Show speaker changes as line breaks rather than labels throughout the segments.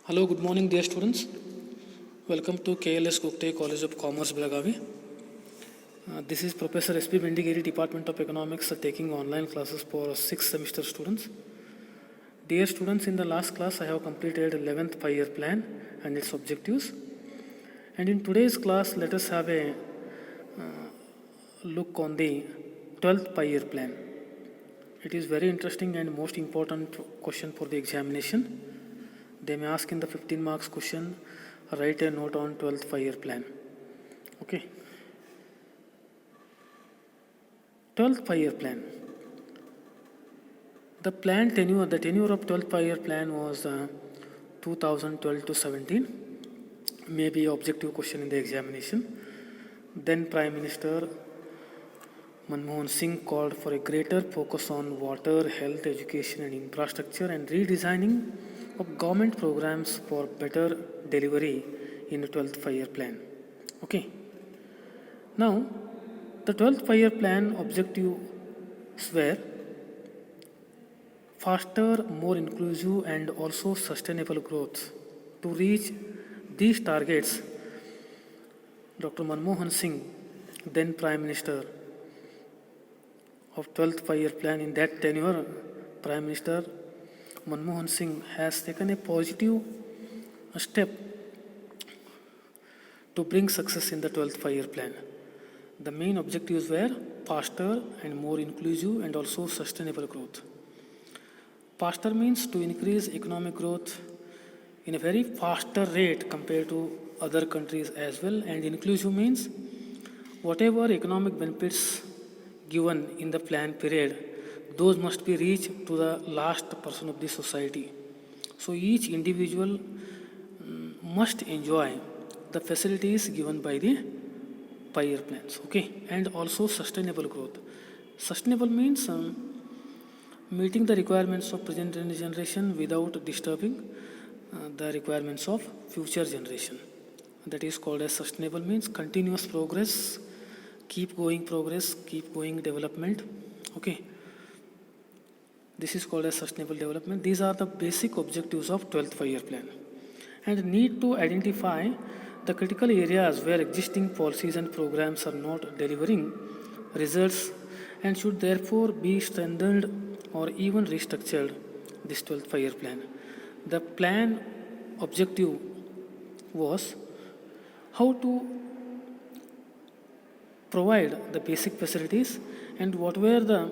Hello, good morning, dear students. Welcome to KLS Gupte College of Commerce, Belagavi. This is Professor S.P. Bendigeri, Department of Economics, taking online classes for 6th semester students. Dear students, in the last class, I have completed 11th 5-year plan and its objectives. And in today's class, let us have a look on the 12th 5-year plan. It is very interesting and most important question for the examination. They may ask in the 15 marks question, write a note on 12th 5-year plan. Okay. 12th 5-year plan. The tenure of 12th 5-year plan was 2012 to 17. Maybe objective question in the examination. Then Prime Minister Manmohan Singh called for a greater focus on water, health, education and infrastructure and redesigning of government programs for better delivery in the 12th 5-year plan. Okay. Now, the 12th 5-year plan objectives were faster, more inclusive and also sustainable growth. To reach these targets, Dr. Manmohan Singh, then Prime Minister of 12th 5-year plan, in that tenure, Prime Minister Manmohan Singh has taken a positive step to bring success in the 12th 5-year plan. The main objectives were faster and more inclusive and also sustainable growth. Faster means to increase economic growth in a very faster rate compared to other countries as well, and inclusive means whatever economic benefits given in the plan period, those must be reached to the last person of the society. So each individual must enjoy the facilities given by the 5-year plans. Okay, and also sustainable growth. Sustainable means meeting the requirements of present generation without disturbing the requirements of future generation. That is called as sustainable means continuous progress, keep going development. Okay. This is called as sustainable development. These are the basic objectives of 12th 5-year plan. And need to identify the critical areas where existing policies and programs are not delivering results and should therefore be strengthened or even restructured this 12th 5-year plan. The plan objective was how to provide the basic facilities and what were the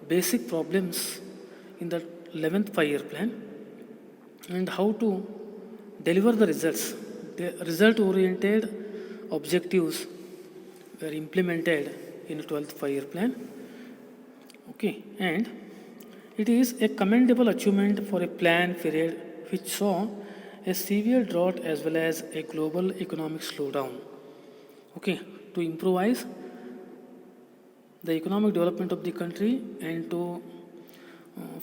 basic problems in the 11th 5-year plan and how to deliver the results. The result-oriented objectives were implemented in the 12th 5-year plan. Okay, and it is a commendable achievement for a plan period which saw a severe drought as well as a global economic slowdown. Okay, to improvise the economic development of the country and to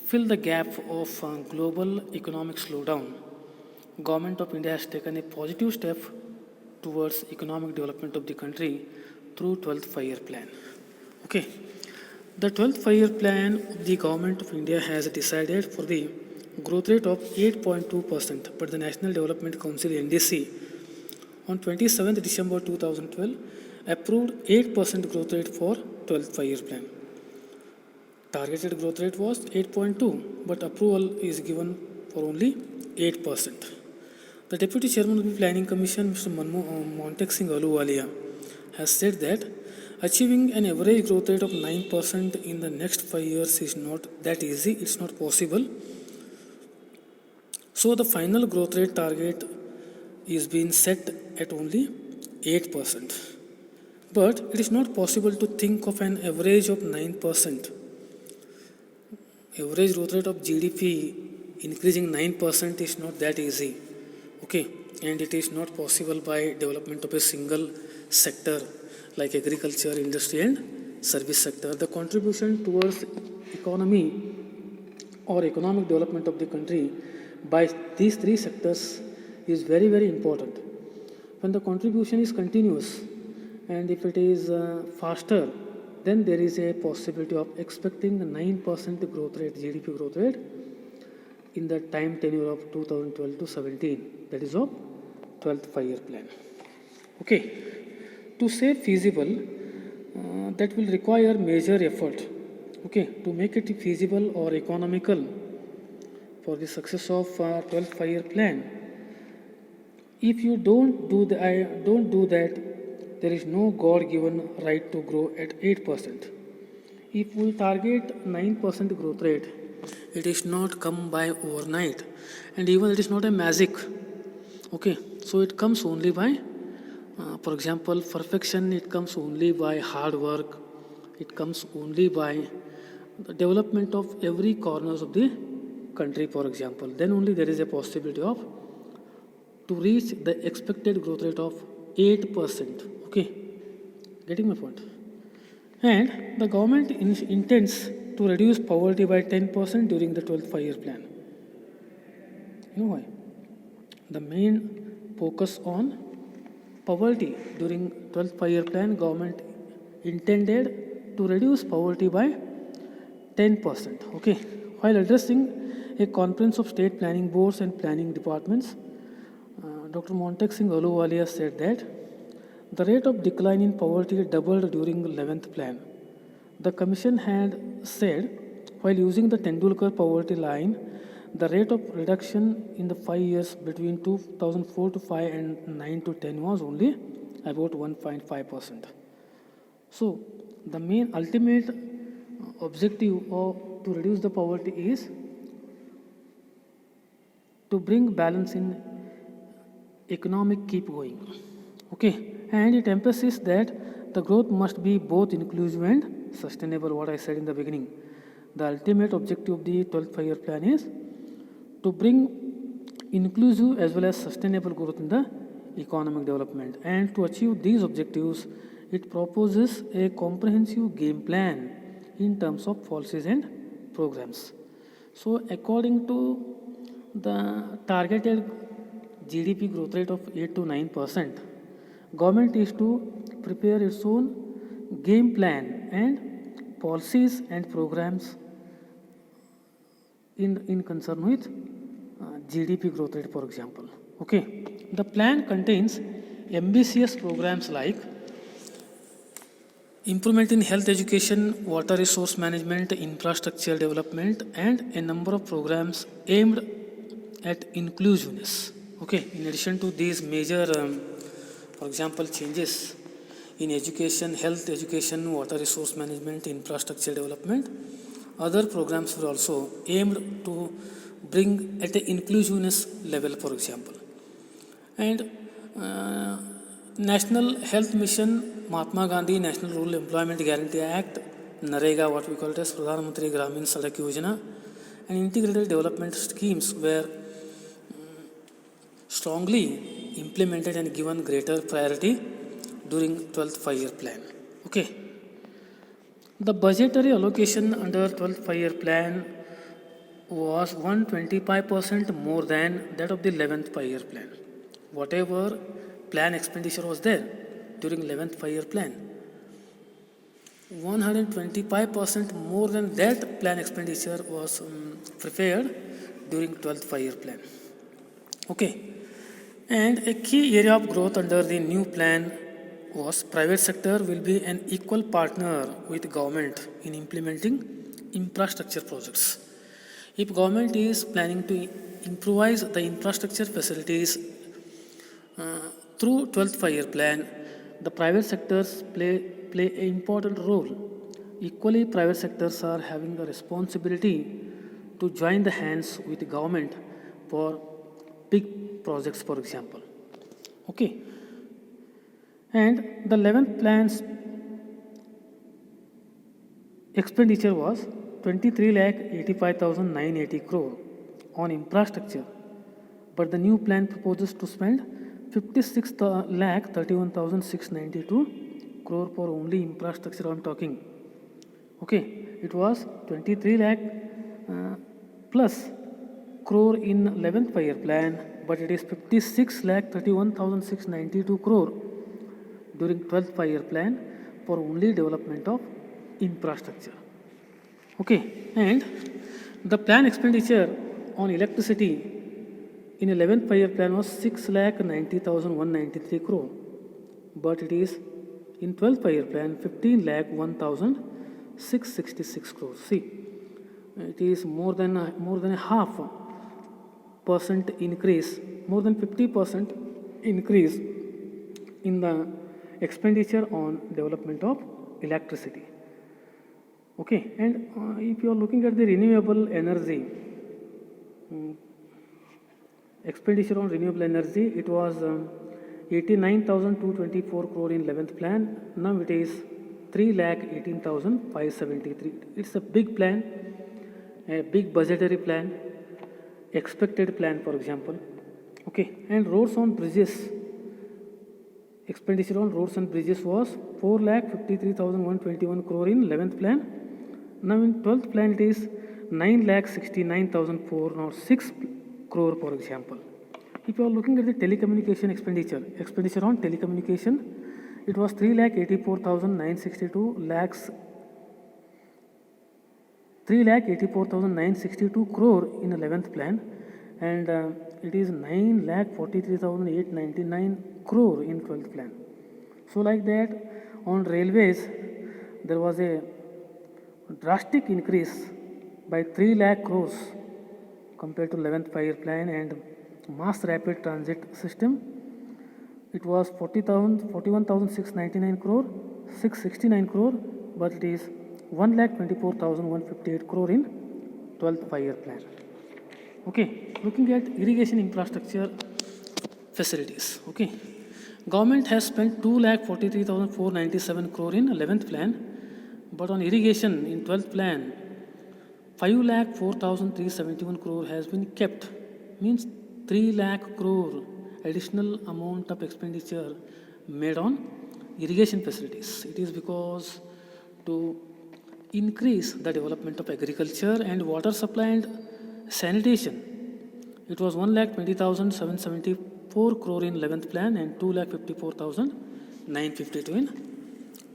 fill the gap of global economic slowdown, Government of India has taken a positive step towards economic development of the country through 12th 5-year plan. Okay, the 12th 5-year plan of the Government of India has decided for the growth rate of 8.2%, but the National Development Council (NDC) on 27th December 2012 approved 8% growth rate for 12th 5-year plan. Targeted growth rate was 8.2, but approval is given for only 8%. The Deputy Chairman of the Planning Commission, Mr. Montek Singh Ahluwalia, has said that achieving an average growth rate of 9% in the next 5 years is not that easy, it's not possible. So the final growth rate target is being set at only 8%. But it is not possible to think of an average of 9%. Average growth rate of GDP increasing 9% is not that easy. Okay, and it is not possible by development of a single sector like agriculture, industry and service sector. The contribution towards economy or economic development of the country by these three sectors is very, very important. When the contribution is continuous and if it is faster, then there is a possibility of expecting a 9% growth rate, GDP growth rate in the time tenure of 2012 to 17, that is of 12th five-year plan. Okay, to say feasible, that will require major effort. Okay, to make it feasible or economical for the success of 12th five-year plan. If you don't do that, there is no God-given right to grow at 8%. If we target 9% growth rate, it is not come by overnight, and even it is not a magic. Okay, so it comes only by, for example, perfection. It comes only by hard work. It comes only by the development of every corners of the country, for example. Then only there is a possibility of to reach the expected growth rate of 8%. Okay, getting my point? And the government intends to reduce poverty by 10% during the 12th five-year plan. You know why? The main focus on poverty during 12th five-year plan, government intended to reduce poverty by 10%. Okay, while addressing a conference of state planning boards and planning departments, Dr. Montek Singh Ahluwalia said that the rate of decline in poverty doubled during the 11th plan. The commission had said, while using the Tendulkar poverty line, the rate of reduction in the 5 years between 2004 to 5 and 9 to 10 was only about 1.5%. So, the main ultimate objective to reduce the poverty is to bring balance in economic keep going. Okay, and it emphasizes that the growth must be both inclusive and sustainable, what I said in the beginning. The ultimate objective of the 12th five-year plan is to bring inclusive as well as sustainable growth in the economic development. And to achieve these objectives, it proposes a comprehensive game plan in terms of policies and programs. So according to the targeted GDP growth rate of 8 to 9%, government is to prepare its own game plan and policies and programs in concern with GDP growth rate, for example. Okay, the plan contains ambitious programs like improvement in health education, water resource management, infrastructure development, and a number of programs aimed at inclusiveness. Okay, in addition to these major, for example, changes in education, health education, water resource management, infrastructure development, other programs were also aimed to bring at the inclusiveness level, for example. And National Health Mission, Mahatma Gandhi National Rural Employment Guarantee Act, NREGA, what we call it as Pradhan Mantri Gramin Sadak Yojana, and integrated development schemes were strongly implemented and given greater priority during 12th five-year plan. Okay. The budgetary allocation under 12th five-year plan was 125% more than that of the 11th five-year plan. Whatever plan expenditure was there during 11th five-year plan, 125% more than that plan expenditure was prepared during 12th five-year plan. Okay. And a key area of growth under the new plan was private sector will be an equal partner with government in implementing infrastructure projects. If government is planning to improvise the infrastructure facilities through 12th five-year plan, the private sectors play an important role. Equally, private sectors are having the responsibility to join the hands with the government for big projects, for example. Okay. And the 11th plan's expenditure was 23,85,980 crore on infrastructure, but the new plan proposes to spend 56,31,692 crore for only infrastructure I'm talking. Okay, it was 23 lakh plus crore in 11th five-year plan, but it is 56,31,692 crore during 12th five-year plan for only development of infrastructure. Okay, and the plan expenditure on electricity in 11th 5-year plan was 6,90,193 crore, but it is in 12th 5-year plan 15,01,666 crore. See, it is more than a half percent increase, more than 50% increase in the expenditure on development of electricity. Okay, and if you are looking at the renewable energy, expenditure on renewable energy, it was 89,224 crore in 11th plan. Now it is 3,18,573. It's a big plan, a big budgetary plan, expected plan, for example. Okay, and roads on bridges, expenditure on roads and bridges was 4,53,121 crore in 11th plan. Now in 12th plan it is 9,69,406 crore, for example. If you are looking at the telecommunication expenditure on telecommunication, it was 3,84,962 crore in 11th plan, and it is 9,43,899 crore in 12th plan. So like that, on railways there was a drastic increase by 3 lakh crores compared to 11th 5-year plan. And mass rapid transit system, it was 41,699 crore, 669 crore, but it is 1,24,158 crore in 12th 5-year plan. Okay, looking at irrigation infrastructure facilities. Okay, government has spent 2,43,497 crore in 11th plan, but on irrigation in 12th plan 5,04,371 crore has been kept, means 3 lakh crore additional amount of expenditure made on irrigation facilities. It is because to increase the development of agriculture and water supply and sanitation. It was 1,20,774 crore in 11th plan and 2,54,952 in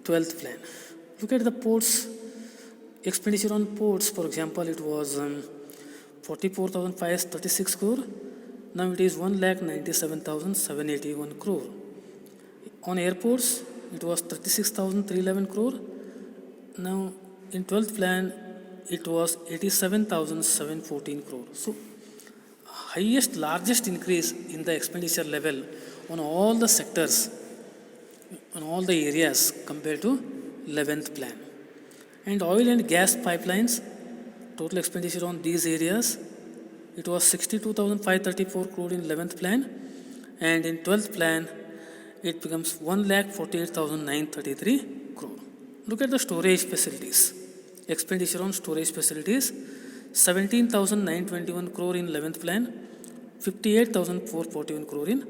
12th plan. Look at the ports, expenditure on ports, for example, it was 44,536 crore. Now it is 1,97,781 crore. On airports, it was 36,311 crore. Now in 12th plan, it was 87,714 crore. So largest increase in the expenditure level on all the sectors, on all the areas compared to 11th plan. And oil and gas pipelines, total expenditure on these areas, it was 62,534 crore in 11th plan, and in 12th plan it becomes 1,48,933 crore. Look at the storage facilities. Expenditure on storage facilities, 17,921 crore in 11th plan, 58,441 crore in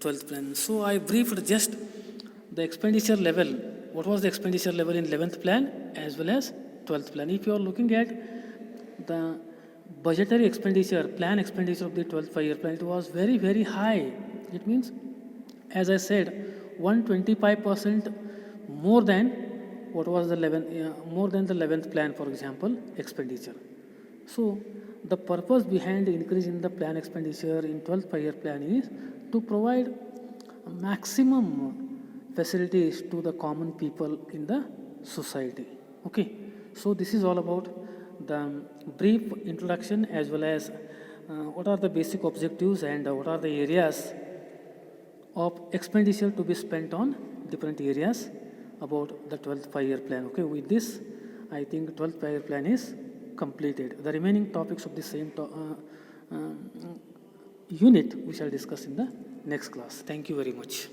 12th plan. So I briefed just the expenditure level. What was the expenditure level in 11th plan as well as 12th plan? If you are looking at the budgetary expenditure, plan expenditure of the 12th 5-year plan, it was very, very high. It means, as I said, 125% more than what was the 11th plan, for example, expenditure. So the purpose behind the increase in the plan expenditure in 12th 5-year plan is to provide maximum facilities to the common people in the society. Okay, so this is all about the brief introduction as well as what are the basic objectives and what are the areas of expenditure to be spent on different areas about the 12th 5-year plan. Okay, with this, I think 12th 5-year plan is completed. The remaining topics of the same unit we shall discuss in the next class. Thank you very much.